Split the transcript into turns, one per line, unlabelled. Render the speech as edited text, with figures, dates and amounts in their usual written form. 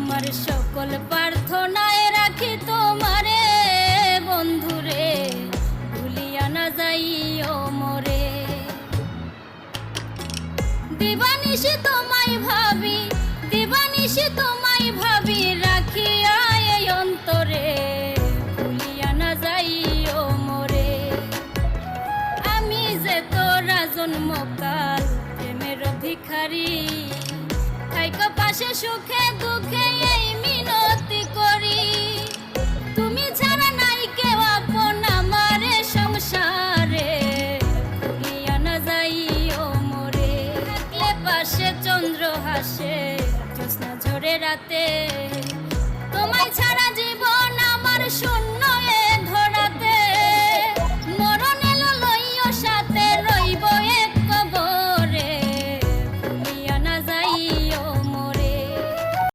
আমার সকল প্রার্থনায় রাখি তোমারে বন্ধুরে, ভুলিয়া না যাইও মোরে। দিবানিশি তোমায় ভাবি, দিবানিশি তোমায় ভাবি, রাখিয়া এই অন্তরে, ভুলিয়া না যাইও মোরে। আমি যে তোরা জন্মকাল প্রেমের ভিখারি, থাইকো পাশে সুখে দুঃখে এই মিনতি করি। তুমি ছাড়া নাই কেউ আপন আমারে সংসারে, ভুলিয়া না যাইও মোরে। থাকলে পাশে চন্দ্র হাসে জ্যোৎস্না ঝরে রাতে,